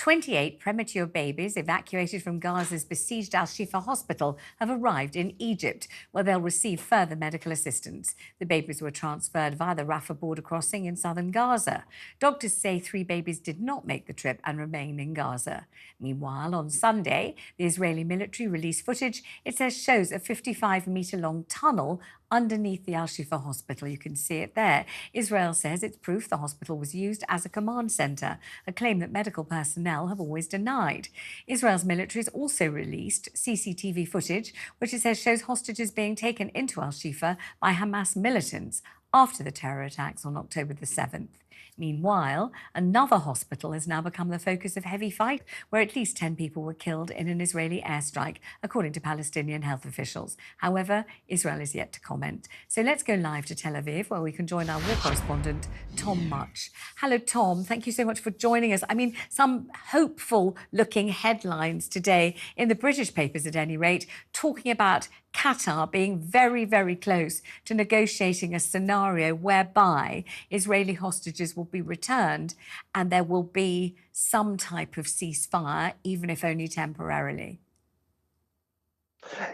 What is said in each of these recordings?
28 premature babies evacuated from Gaza's besieged Al-Shifa hospital have arrived in Egypt, where they'll receive further medical assistance. The babies were transferred via the Rafah border crossing in southern Gaza. Doctors say 3 babies did not make the trip and remain in Gaza. Meanwhile, on Sunday, the Israeli military released footage it says shows a 55-metre-long tunnel underneath the Al-Shifa hospital. You can see it there. Israel says it's proof the hospital was used as a command centre, a claim that medical personnel have always denied. Israel's military has also released CCTV footage, which it says shows hostages being taken into Al-Shifa by Hamas militants after the terror attacks on October the 7th. Meanwhile, another hospital has now become the focus of heavy fight, where at least 10 people were killed in an Israeli airstrike, according to Palestinian health officials. However, Israel is yet to comment. So let's go live to Tel Aviv, where we can join our war correspondent, Tom Mutch. Hello, Tom. Thank you so much for joining us. I mean, some hopeful-looking headlines today, in the British papers at any rate, talking about Qatar being very, very close to negotiating a scenario whereby Israeli hostages will be returned and there will be some type of ceasefire, even if only temporarily.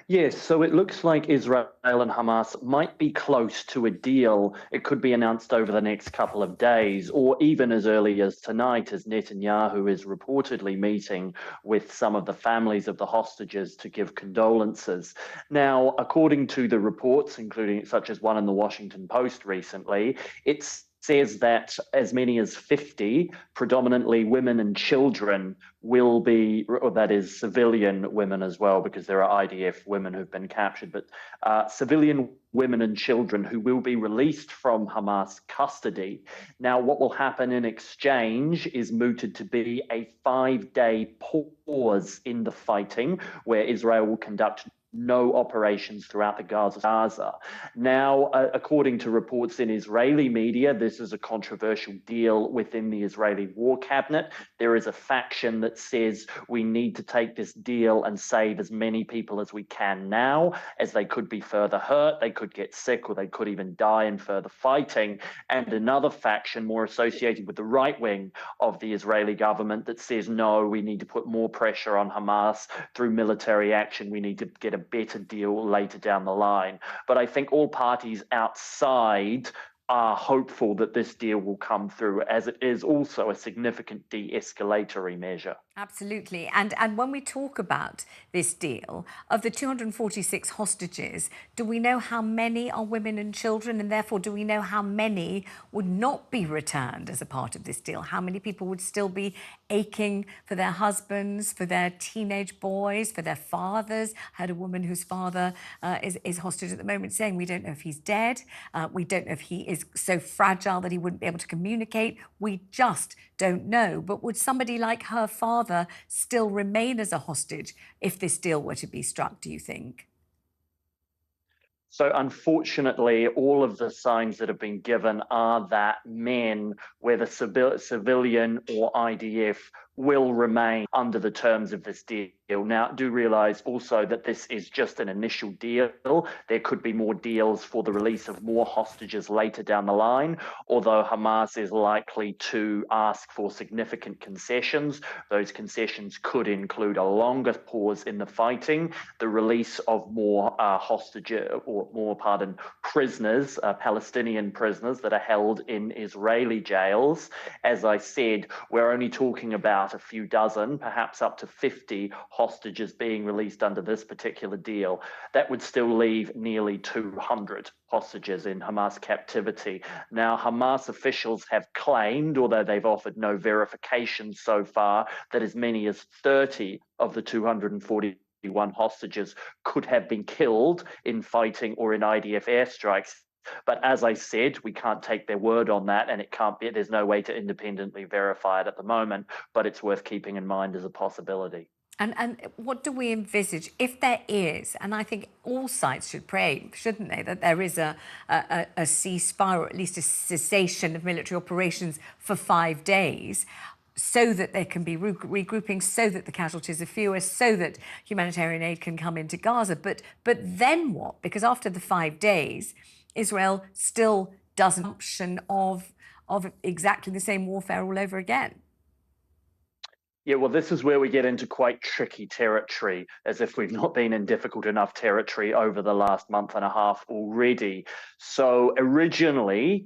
Yes, so it looks like Israel and Hamas might be close to a deal. It could be announced over the next couple of days, or even as early as tonight, as Netanyahu is reportedly meeting with some of the families of the hostages to give condolences. Now, according to the reports, including such as one in the Washington Post recently, says that as many as 50, predominantly women and children, will be, or that is civilian women as well, because there are IDF women who've been captured, but civilian women and children who will be released from Hamas custody. Now, what will happen in exchange is mooted to be a 5-day pause in the fighting, where Israel will conduct no operations throughout the Gaza. Now, according to reports in Israeli media, this is a controversial deal within the Israeli war cabinet. There is a faction that says we need to take this deal and save as many people as we can now, as they could be further hurt, they could get sick, or they could even die in further fighting. And another faction more associated with the right wing of the Israeli government that says, no, we need to put more pressure on Hamas through military action. We need to get a better deal later down the line. But I think all parties outside are hopeful that this deal will come through, as it is also a significant de-escalatory measure. Absolutely. And when we talk about this deal, of the 246 hostages, do we know how many are women and children? And therefore, do we know how many would not be returned as a part of this deal? How many people would still be aching for their husbands, for their teenage boys, for their fathers? I had a woman whose father is hostage at the moment saying, we don't know if he's dead. We don't know if he is so fragile that he wouldn't be able to communicate. We just don't know. But would somebody like her father still remain as a hostage if this deal were to be struck, do you think? So unfortunately, all of the signs that have been given are that men, whether civilian or IDF, will remain under the terms of this deal. Now, do realise also that this is just an initial deal. There could be more deals for the release of more hostages later down the line, although Hamas is likely to ask for significant concessions. Those concessions could include a longer pause in the fighting, the release of more prisoners, Palestinian prisoners that are held in Israeli jails. As I said, we're only talking about a few dozen, perhaps up to 50 hostages being released under this particular deal. That would still leave nearly 200 hostages in Hamas captivity. Now, Hamas officials have claimed, although they've offered no verification so far, that as many as 30 of the 241 hostages could have been killed in fighting or in IDF airstrikes. But as I said, we can't take their word on that, and it can't be, there's no way to independently verify it at the moment, but it's worth keeping in mind as a possibility. And what do we envisage if there is, and I think all sides should pray, shouldn't they, that there is a ceasefire, or at least a cessation of military operations for 5 days, so that there can be regrouping, so that the casualties are fewer, so that humanitarian aid can come into Gaza. But then what? Because after the 5 days, Israel still does an option of exactly the same warfare all over again. Yeah, well, this is where we get into quite tricky territory, as if we've not been in difficult enough territory over the last month and a half already. So originally,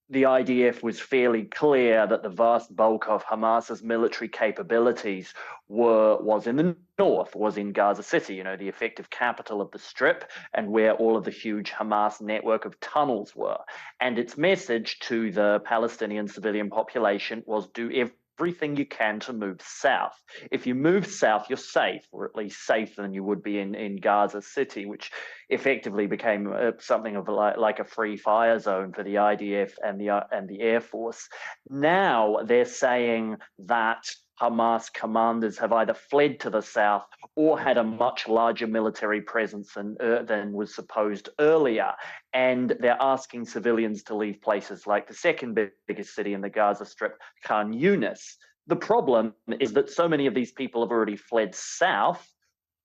the IDF was fairly clear that the vast bulk of Hamas's military capabilities was in the north, was in Gaza City, the effective capital of the Strip, and where all of the huge Hamas network of tunnels were. And its message to the Palestinian civilian population was do everything you can to move south. If you move south, you're safe, or at least safer than you would be in Gaza City, which effectively became something of like a free fire zone for the IDF and the Air Force. Now they're saying that Hamas commanders have either fled to the south or had a much larger military presence than was supposed earlier. And they're asking civilians to leave places like the second biggest city in the Gaza Strip, Khan Yunis. The problem is that so many of these people have already fled south.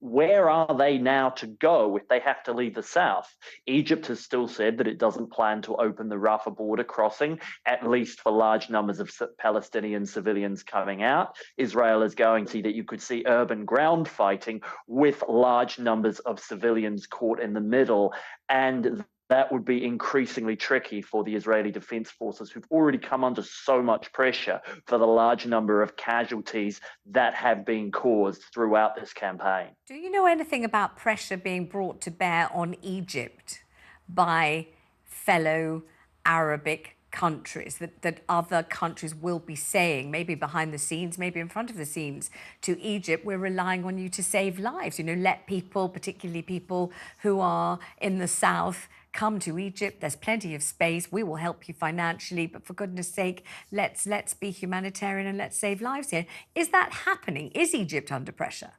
Where are they now to go if they have to leave the south? Egypt has still said that it doesn't plan to open the Rafah border crossing, at least for large numbers of Palestinian civilians coming out. Israel is going to see that you could see urban ground fighting with large numbers of civilians caught in the middle. And that would be increasingly tricky for the Israeli Defense Forces, who've already come under so much pressure for the large number of casualties that have been caused throughout this campaign. Do you know anything about pressure being brought to bear on Egypt by fellow Arabic countries, that other countries will be saying, maybe behind the scenes, maybe in front of the scenes, to Egypt, we're relying on you to save lives, let people, particularly people who are in the south, come to Egypt, there's plenty of space, we will help you financially, but for goodness sake, let's be humanitarian and let's save lives here. Is that happening? Is Egypt under pressure?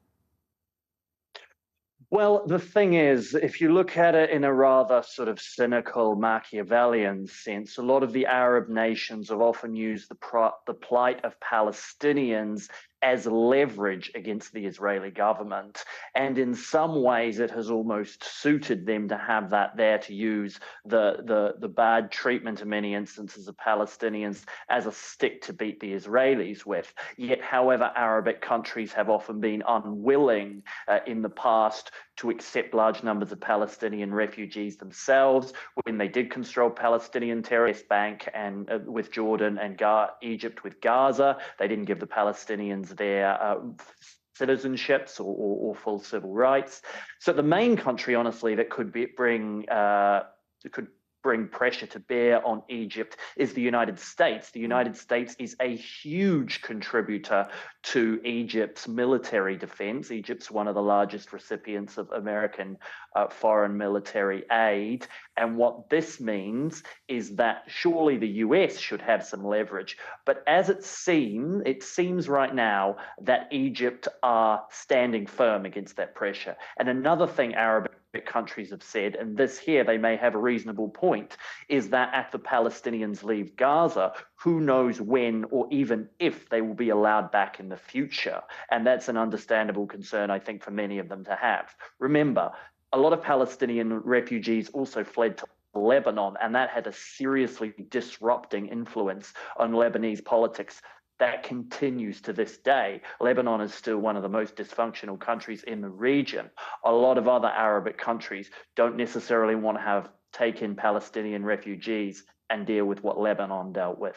Well, the thing is, if you look at it in a rather sort of cynical Machiavellian sense, a lot of the Arab nations have often used the plight of Palestinians as leverage against the Israeli government. And in some ways, it has almost suited them to have that there to use the bad treatment in many instances of Palestinians as a stick to beat the Israelis with. Yet, however, Arabic countries have often been unwilling in the past to accept large numbers of Palestinian refugees themselves. When they did control Palestinian terrorist bank and with Jordan and Egypt with Gaza, they didn't give the Palestinians their citizenships or full civil rights. So the main country, honestly, that could bring pressure to bear on Egypt is the United States. The United States is a huge contributor to Egypt's military defense. Egypt's one of the largest recipients of American foreign military aid. And what this means is that surely the US should have some leverage. But as it seems right now that Egypt are standing firm against that pressure. And another thing Arab countries have said, and this here they may have a reasonable point, is that if the Palestinians leave Gaza, who knows when or even if they will be allowed back in the future. And that's an understandable concern, I think, for many of them to have. Remember, a lot of Palestinian refugees also fled to Lebanon, and that had a seriously disrupting influence on Lebanese politics that continues to this day. Lebanon is still one of the most dysfunctional countries in the region. A lot of other Arabic countries don't necessarily want to take in Palestinian refugees and deal with what Lebanon dealt with.